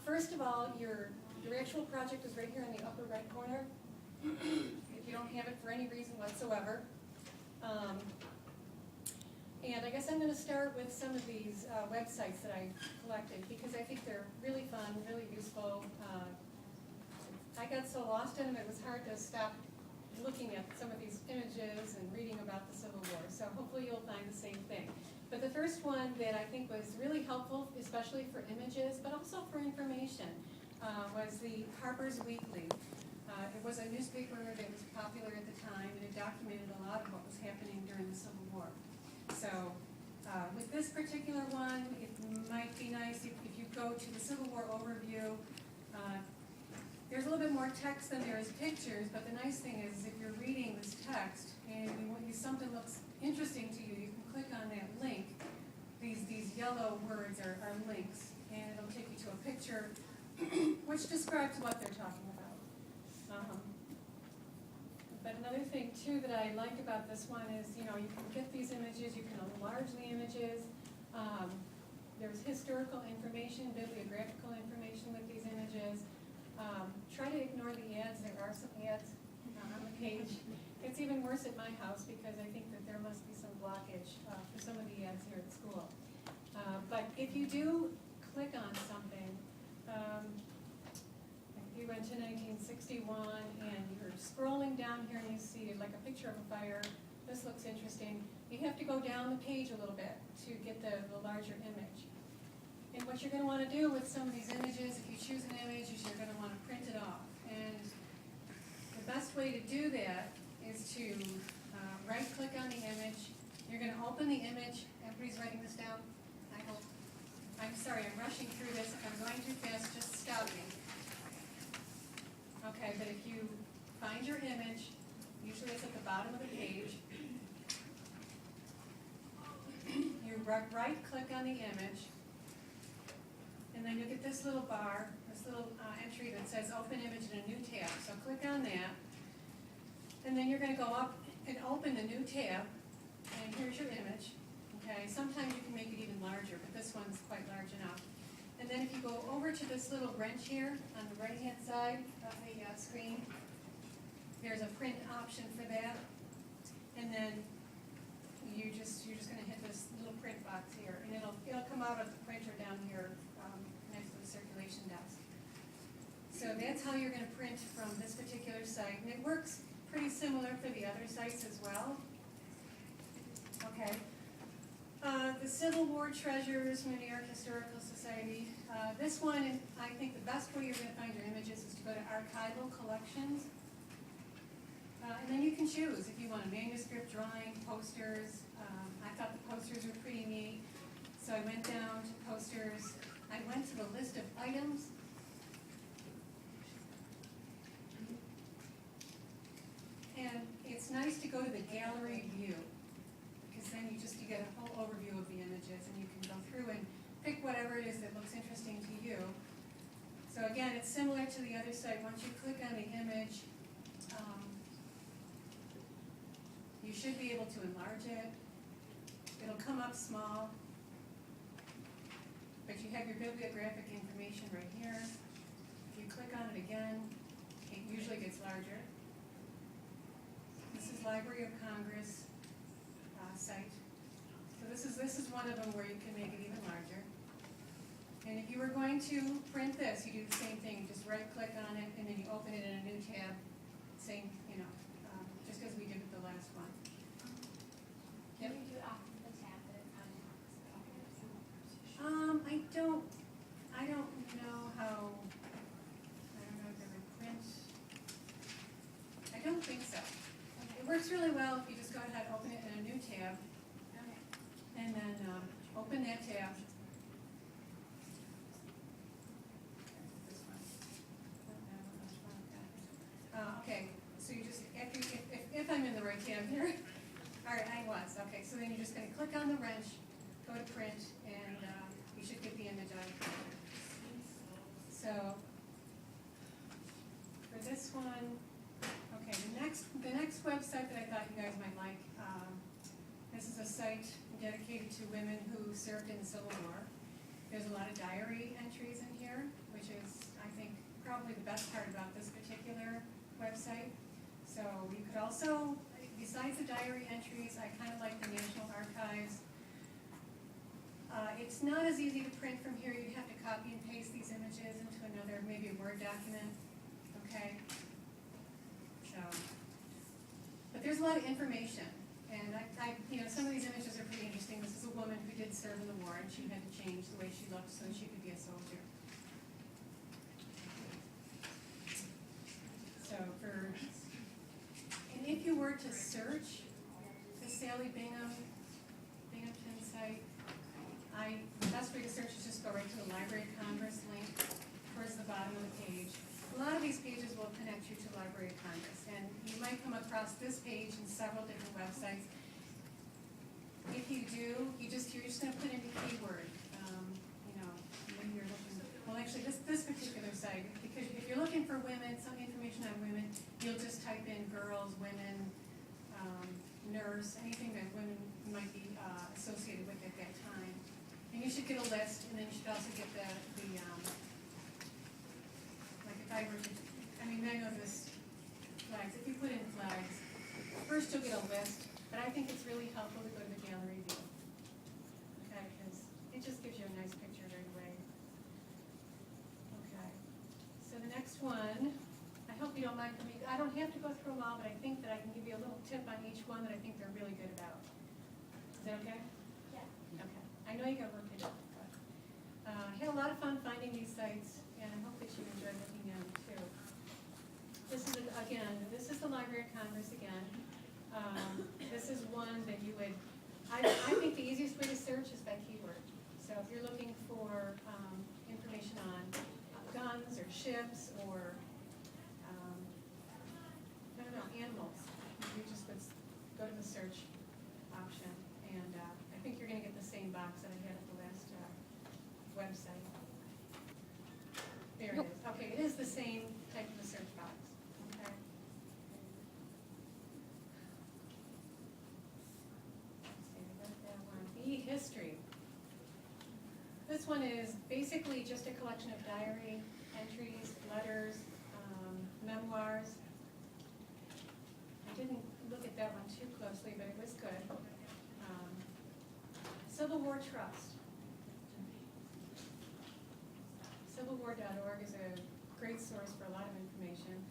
First of all, your actual project is right here in the upper right corner. If you don't have it for any reason whatsoever. And I guess I'm going to start with some of these websites that I collected because I think they're really fun, really useful. I got so lost in them it was hard to stop looking at some of these images and reading about the Civil War. So hopefully you'll find the same thing. But the first one that I think was really helpful, especially for images, but also for information, was the Harper's Weekly. It was a newspaper that was popular at the time, and it documented a lot of what was happening during the Civil War. So with this particular one, it might be nice if you go to the Civil War overview. There's a little bit more text than there is pictures, but the nice thing is if you're reading this text and something looks interesting to you, you can click on that link. These yellow words are links, and it'll take you to a picture which describes what they're talking about. But another thing too that I like about this one is, you can get these images, you can enlarge the images. There's historical information, bibliographical information with these images. Try to ignore the ads. There are some ads on the page. It's even worse at my house because I think that there must be some blockage for some of the ads here at school. But if you do click on something, if you went to 1961 and you're scrolling down here and you see like a picture of a fire, this looks interesting. You have to go down the page a little bit to get the larger image. And what you're going to want to do with some of these images, if you choose an image, is you're going to want to print it off. And the best way to do that is to right-click on the image. You're going to open the image. Everybody's writing this down? I hope. I'm sorry, I'm rushing through this. If I'm going too fast, just stop me. Okay, but if you find your image, usually it's at the bottom of the page. You right-click on the image. And then you get this little bar, this little entry that says Open Image in a New Tab. So click on that. And then you're going to go up and open the new tab. And here's your image. Okay. Sometimes you can make it even larger, but this one's quite large enough. And then if you go over to this little wrench here on the right-hand side of the screen, there's a print option for that. And then you're just going to hit this little print box here, and it'll come out of the printer down here next to the circulation desk. So that's how you're going to print from this particular site, and it works pretty similar for the other sites as well. Okay. The Civil War Treasures from the New York Historical Society. This one, I think the best way you're going to find your images is to go to Archival Collections. And then you can choose if you want a manuscript, drawing, posters. I thought the posters were pretty neat. So I went down to posters. I went to the list of items. And it's nice to go to the gallery view, because then you get a whole overview of the images, and you can go through and pick whatever it is that looks interesting to you. So again, it's similar to the other site. Once you click on the image, you should be able to enlarge it. It'll come up small, but you have your bibliographic information right here. If you click on it again, it usually gets larger. This is Library of Congress site. So this is one of them where you can make it even larger. And if you were going to print this, you do the same thing. You just right-click on it, and then you open it in a new tab. Same, just as we did with the last one. Yep. Can you do it off the tab that it comes? I don't know how. I don't know if they would print. I don't think so. Okay. It works really well if you just go ahead, open it in a new tab, Okay. and then open that tab. Okay, so you just, if I'm in the right tab here, all right, I was, okay, so then you're just going to click on the wrench, go to print, and you should get the image out of here. So, for this one, okay, the next website that I thought you guys might like, this is a site dedicated to women who served in the Civil War. There's a lot of diary entries in here, which is, I think, probably the best part about this particular website. So you could also, besides the diary entries, I kind of like the National Archives. It's not as easy to print from here. You'd have to copy and paste these images into another, maybe a Word document, okay? So, but there's a lot of information, and some of these images are pretty interesting. This is a woman who did serve in the war, and she had to change the way she looked so that she could be a soldier. So and if you were to search the Sally Binghamton site, the best way to search is just go right to the Library of Congress link towards the bottom of the page. A lot of these pages will connect you to Library of Congress, and you might come across this page in several different websites. If you do, you're just gonna put in a keyword, when you're looking, well actually this particular site, because if you're looking for women, some information on women, you'll just type in girls, women, nurse, anything that women might be associated with at that time. And you should get a list, and then you should also get like if I were to, I know this flags, if you put in flags, first you'll get a list, but I think it's really helpful to go to the gallery view. Okay, because it just gives you a nice picture right away. Okay, so the next one, I hope you don't mind for me, I don't have to go through them all, but I think that I can give you a little tip on each one that I think they're really good about. Is that okay? Yeah. Okay, I know you got work to do, but I had a lot of fun finding these sites, and I hope that you enjoyed looking at them too. This is, this is the Library of Congress again. This is one that you would, I think the easiest way to search is by keyword. So if you're looking for information on guns or ships or, I don't know, animals, you just would go to the search option, and I think you're going to get the same box that I had at the last website. There it is. Okay, it is the same type of a search box. Okay. Let's see, I got that one. E-history. This one is basically just a collection of diary entries, letters, memoirs. I didn't look at that one too closely, but it was good. Civil War Trust. CivilWar.org is a great source for a lot of information.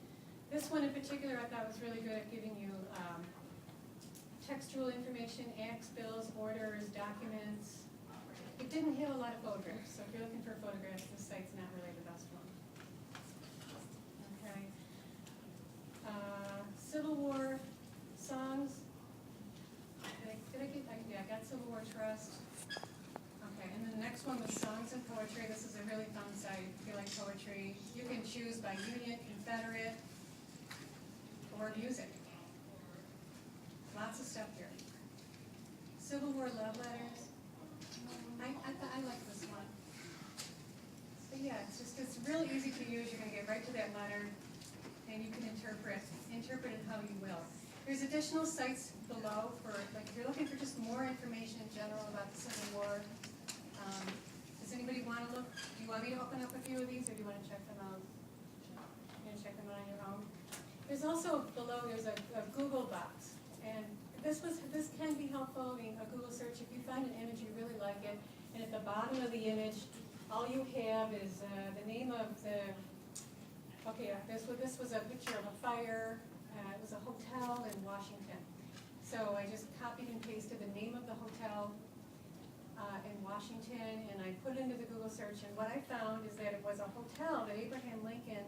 This one in particular I thought was really good at giving you textual information, acts, bills, orders, documents. It didn't have a lot of photographs, so if you're looking for photographs, this site's not really the best one. Okay. Civil War songs. I got Civil War Trust. Okay, and then the next one was Songs and Poetry. This is a really fun site if you like poetry. You can choose by Union, Confederate, or music. Lots of stuff here. Civil War love letters. I like this one. So yeah, it's really easy to use. You're going to get right to that letter, and you can interpret it how you will. There's additional sites below for, like, if you're looking for just more information in general about the Civil War. Does anybody want to look? Do you want me to open up a few of these, or do you want to check them out? You're going to check them out on your own. There's also below. There's a Google box, and this can be helpful. A Google search, if you find an image you really like it, and at the bottom of the image, all you have is the name of the. Okay, this was a picture of a fire. It was a hotel in Washington. So I just copied and pasted the name of the hotel in Washington, and I put it into the Google search, and what I found is that it was a hotel that Abraham Lincoln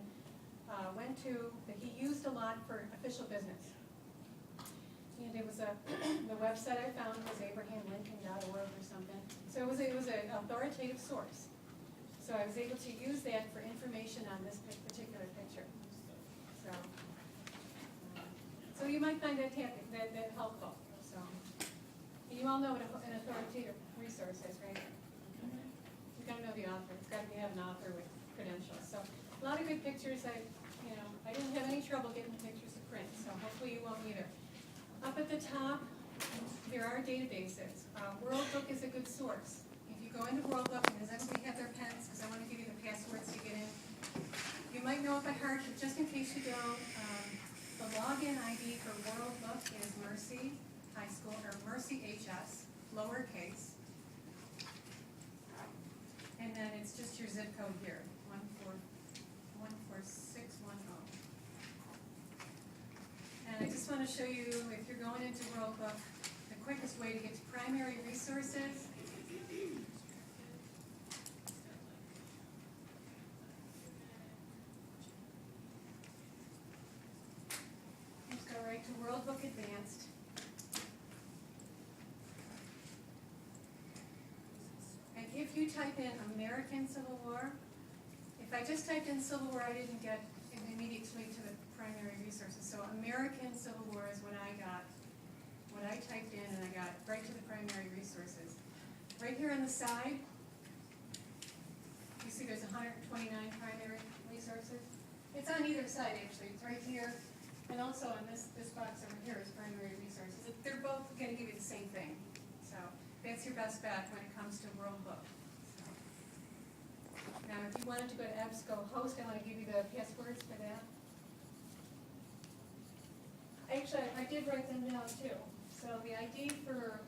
went to, that he used a lot for official business. And it was the website I found was abrahamlincoln.org or something. So it was an authoritative source. So I was able to use that for information on this particular picture. So you might find that helpful. So you all know what an authoritative resource is, right? You've got to know the author. It's got to have an author with credentials. So a lot of good pictures. I didn't have any trouble getting the pictures to print, so hopefully you won't either. Up at the top, there are databases. World Book is a good source. If you go into World Book, and does everybody have their pens? Because I want to give you the passwords to get in. You might know it by heart, but just in case you don't, the login ID for World Book is Mercy High School, or Mercy HS, lowercase. And then it's just your zip code here, 14610. And I just want to show you, if you're going into World Book, the quickest way to get to primary resources. Let's go right to World Book Advanced. And if you type in American Civil War, if I just typed in Civil War, I didn't get immediately to the primary resources. So American Civil War is what I got, what I typed in, and I got right to the primary resources. Right here on the side, you see there's 129 primary resources. It's on either side, actually. It's right here, and also on this box over here is primary resources. They're both going to give you the same thing. So that's your best bet when it comes to World Book. So, now, if you wanted to go to EBSCO host, I want to give you the passwords for that. Actually, I did write them down too. So the ID for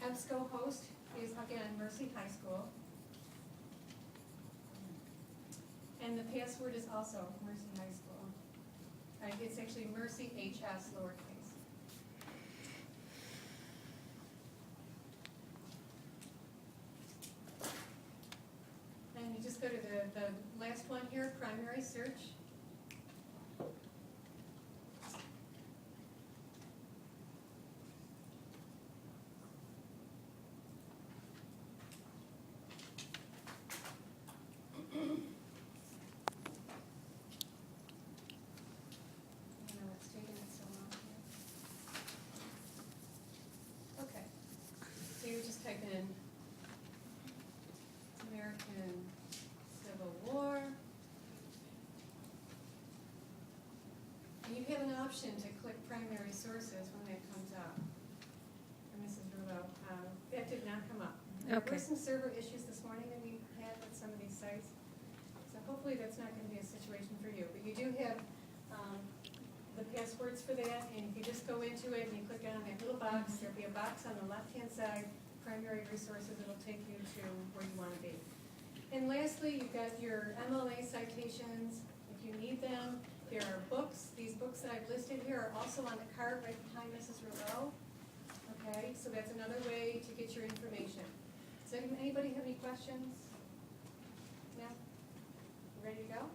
EBSCO host is, again, Mercy High School. And the password is also Mercy High School. It's actually Mercy HS lowercase. And you just go to the last one here, primary search. Just type in American Civil War. And you have an option to click primary sources when that comes up. And Mrs. Rulo, that did not come up. There were some server issues this morning that we had with some of these sites. So hopefully that's not going to be a situation for you. But you do have the passwords for that, and if you just go into it and you click on that little box, there'll be a box on the left-hand side, primary resources, it'll take you to where you want to be. And lastly, you've got your MLA citations, if you need them. There are books. These books that I've listed here are also on the card right behind Mrs. Rouleau. Okay, so that's another way to get your information. Does anybody have any questions? Yeah? You ready to go?